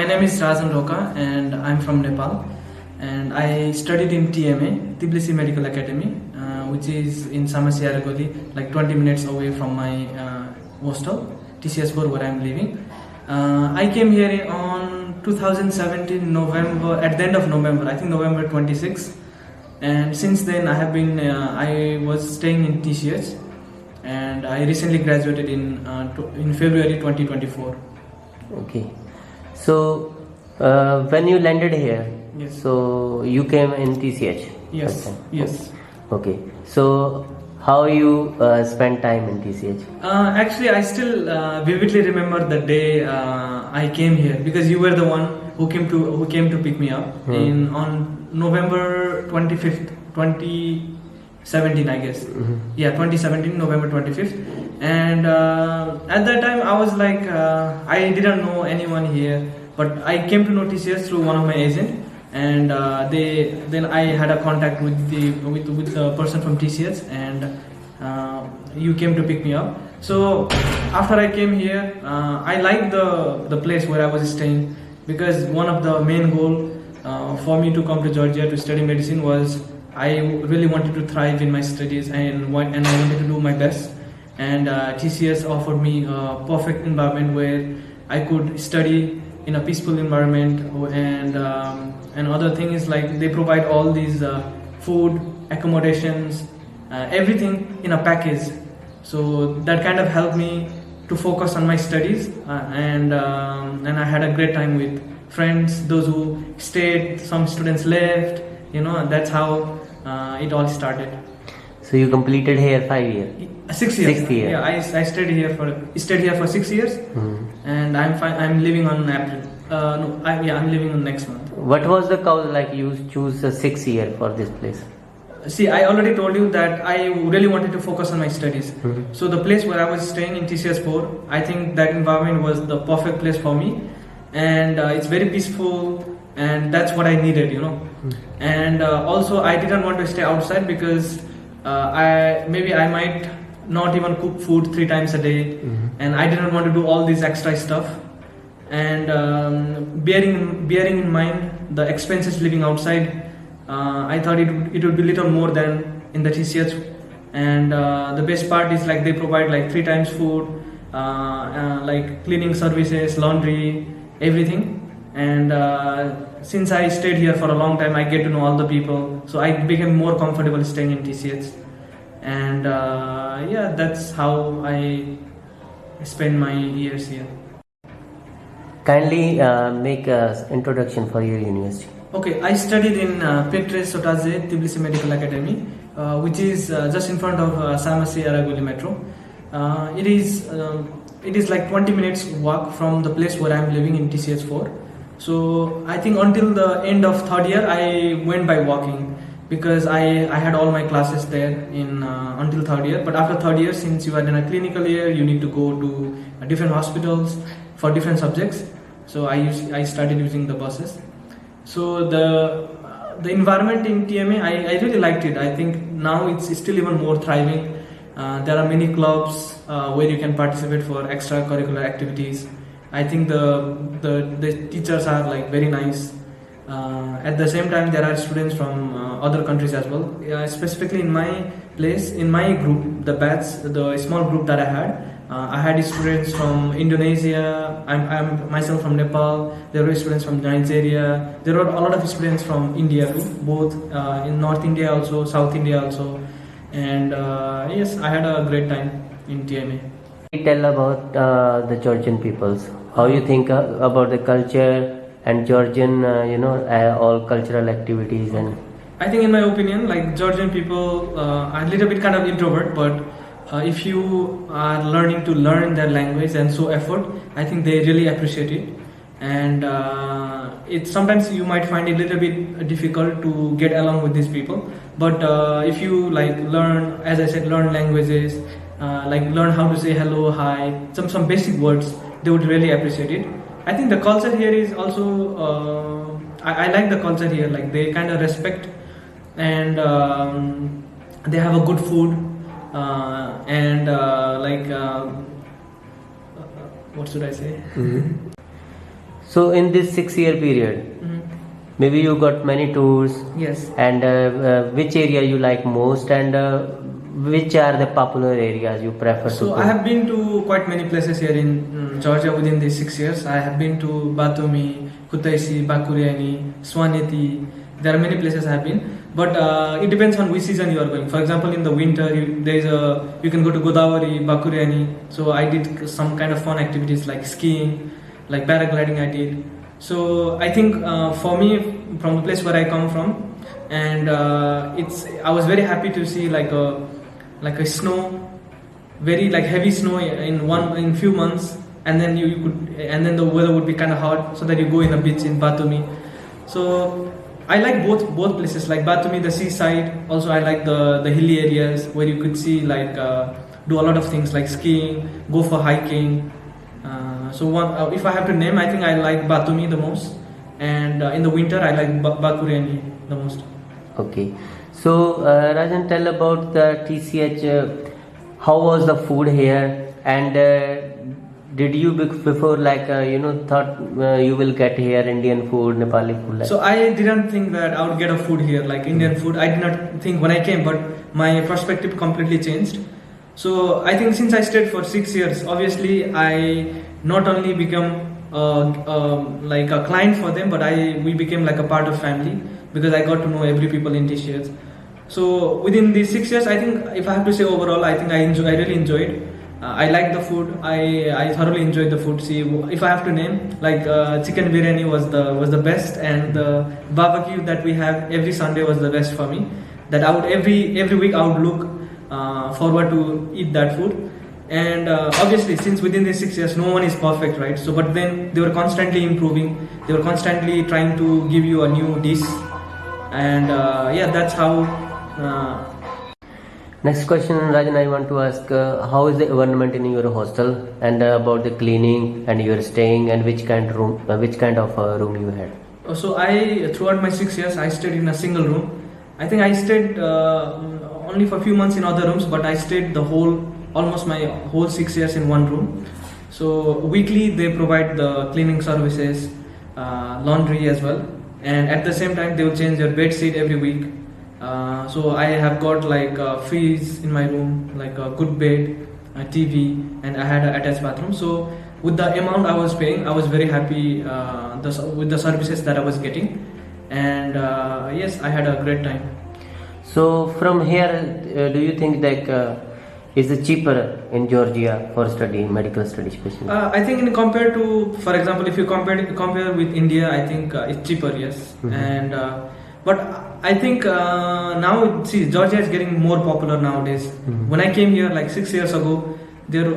My name is Rajan Roka and I'm from Nepal. And I studied in TMA, Tbilisi Medical Academy, which is in Samasi Aragoli, like 20 minutes away from my hostel, TCH Hostel, where I'm living. I came here on 2017 November, at the end of November, I think November 26. And since then I was staying in TCH, and I recently graduated in February 2024. Okay. So when you landed here, yes. So you came in TCH? Yes. Yes. Okay. So how you spent time in TCH? Actually, I still vividly remember the day I came here, because you were the one who came to pick me up on November 25th, 2017, I guess. Yeah, 2017, November 25th. And at that time, I was like, I didn't know anyone here, but I came to know TCS through one of my agents. And then I had a contact with the person from TCS, and you came to pick me up. So after I came here, I liked the place where I was staying, because one of the main goal for me to come to Georgia to study medicine was I really wanted to thrive in my studies, and I wanted to do my best. And TCS offered me a perfect environment where I could study in a peaceful environment, and other thing is like they provide all these food, accommodations, everything in a package. So that kind of helped me to focus on my studies, and I had a great time with friends, those who stayed, some students left, and that's how it all started. So you completed here 5 years? 6 years. 6 years. Yeah, I stayed here for 6 years, and I'm living on April. I'm living on next month. What was the cause like you choose 6 year for this place? See, I already told you that I really wanted to focus on my studies. So the place where I was staying in TCS 4, I think that environment was the perfect place for me, and it's very peaceful, and that's what I needed, And also I didn't want to stay outside, because I might not even cook food 3 times a day, and I didn't want to do all this extra stuff. And bearing in mind the expenses living outside, I thought it would be little more than in the TCH. And the best part is like they provide like 3 times food, like cleaning services, laundry, everything. And since I stayed here for a long time, I get to know all the people, so I became more comfortable staying in TCH. And that's how I spend my years here. Kindly make an introduction for your university. Okay, I studied in Petre Sotaze Tbilisi Medical Academy, which is just in front of Samasi Aragoli Metro. It is like 20 minutes walk from the place where I am living in TCH 4. So I think until the end of 3rd year I went by walking, because I had all my classes there in until 3rd year. But after 3rd year, since you are in a clinical year, you need to go to different hospitals for different subjects. So I started using the buses. So the environment in TMA, I really liked it. I think now it's still even more thriving. There are many clubs where you can participate for extracurricular activities. I think the teachers are like very nice. At the same time, there are students from other countries as well. Specifically in my place, in my group, the small group that I had students from Indonesia. I'm myself from Nepal. There were students from Nigeria. There were a lot of students from India too, both in North India also, South India also. And yes, I had a great time in TMA. Tell about the Georgian peoples. How you think about the culture and Georgian, all cultural activities? And I think, in my opinion, like Georgian people are a little bit kind of introvert, but if you are learning to learn their language and show effort, I think they really appreciate it. And sometimes you might find it a little bit difficult to get along with these people, but if you like learn, as I said, learn languages, like learn how to say hello, hi, some basic words, they would really appreciate it. I think the culture here is also I like the culture here. Like they kind of respect, and they have a good food, and what should I say? So in this 6-year period, maybe you got many tours. Yes. And which area you like most, and which are the popular areas you prefer to So go? I have been to quite many places here in Georgia within these 6 years. I have been to Batumi, Kutaisi, Bakuriani, Swaneti. There are many places I have been, but it depends on which season you are going. For example, in the winter, you can go to Godavari, Bakuriani. So I did some kind of fun activities like skiing, like paragliding. I did. So I think for me, from the place where I come from, and I was very happy to see like a snow, very like heavy snow in few months, and then and then the weather would be kind of hot, so that you go in a beach in Batumi. So I like both places, like Batumi, the seaside. Also, I like the hilly areas where you could see like do a lot of things like skiing, go for hiking. If I have to name, I think I like Batumi the most, and in the winter I like Bakuriani the most. Okay, so Rajan, tell about the TCH. How was the food here, and did you before thought you will get here Indian food, Nepali food? So I didn't think that I would get a food here like Indian food. I did not think when I came, but my perspective completely changed. So I think since I stayed for 6 years, obviously I not only become like a client for them, but we became like a part of family, because I got to know every people in TCH. So within these 6 years, I think if I have to say overall, I think I really enjoyed. I like the food. I thoroughly enjoyed the food. See, if I have to name, like chicken biryani was the best, and the barbecue that we have every Sunday was the best for me. That I would every week I would look forward to eat that food. And obviously, since within these 6 years, no one is perfect, right? So, but then they were constantly improving. They were constantly trying to give you a new dish, and that's how. Next question, Rajan, I want to ask, how is the environment in your hostel, and about the cleaning and your staying, and which kind of room you had? So throughout my 6 years, I stayed in a single room. I think I stayed only for a few months in other rooms, but I stayed almost my whole 6 years in one room. So weekly they provide the cleaning services, laundry as well, and at the same time they will change your bed sheet every week. So I have got like a freeze in my room, like a good bed, a TV, and I had an attached bathroom. So with the amount I was paying, I was very happy with the services that I was getting, and yes, I had a great time. So from here, do you think that is it cheaper in Georgia for medical study especially? I think compared to, for example, if you compare with India, I think it's cheaper, yes. And but I think now, see, Georgia is getting more popular nowadays. When I came here like 6 years ago,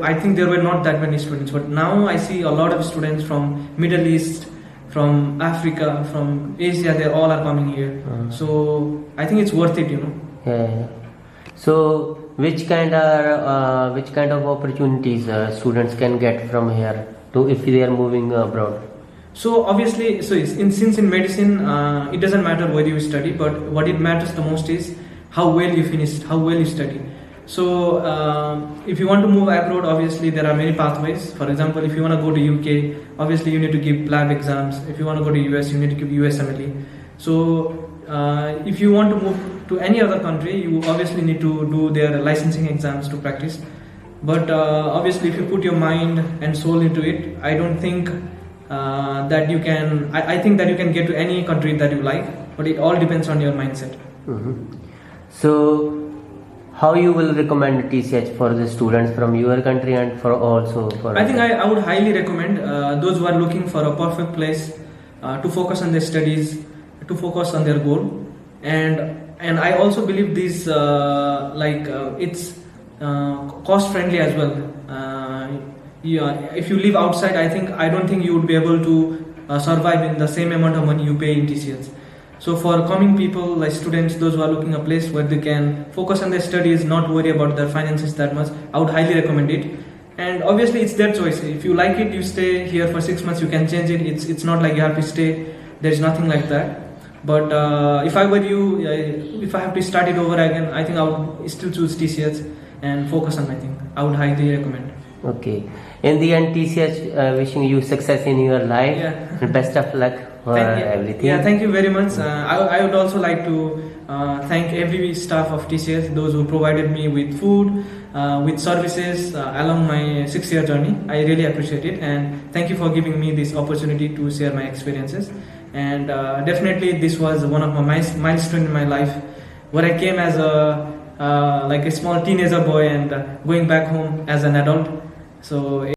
I think there were not that many students, but now I see a lot of students from Middle East, from Africa, from Asia. They all are coming here. So I think it's worth it, Yeah. So which kind of opportunities students can get from here if they are moving abroad? So obviously, since in medicine, it doesn't matter where you study, but what it matters the most is how well you finished, how well you study. So if you want to move abroad, obviously there are many pathways. For example, if you want to go to UK, obviously you need to give lab exams. If you want to go to US, you need to give USMLE. So if you want to move to any other country, you obviously need to do their licensing exams to practice. But obviously, if you put your mind and soul into it, I don't think that you can. I think that you can get to any country that you like, but it all depends on your mindset. So, how you will recommend TCH for the students from your country and for also for? I think I would highly recommend those who are looking for a perfect place to focus on their studies, to focus on their goal, and I also believe this it's cost friendly as well. If you live outside, I don't think you would be able to survive in the same amount of money you pay in TCH. So for coming people, like students, those who are looking a place where they can focus on their studies, not worry about their finances that much, I would highly recommend it. And obviously it's their choice. If you like it, you stay here for 6 months, you can change it. It's not like you have to stay. There is nothing like that. But if I were you, if I have to start it over again, I think I would still choose TCH and focus on my thing. I would highly recommend. Okay. in the end, TCH wishing you success in your life and best of luck for everything. Yeah, thank you very much. I would also like to thank every staff of TCS, those who provided me with food, with services along my 6-year journey. I really appreciate it, and thank you for giving me this opportunity to share my experiences. And definitely this was one of my milestone in my life, where I came as a like a small teenager boy and going back home as an adult. So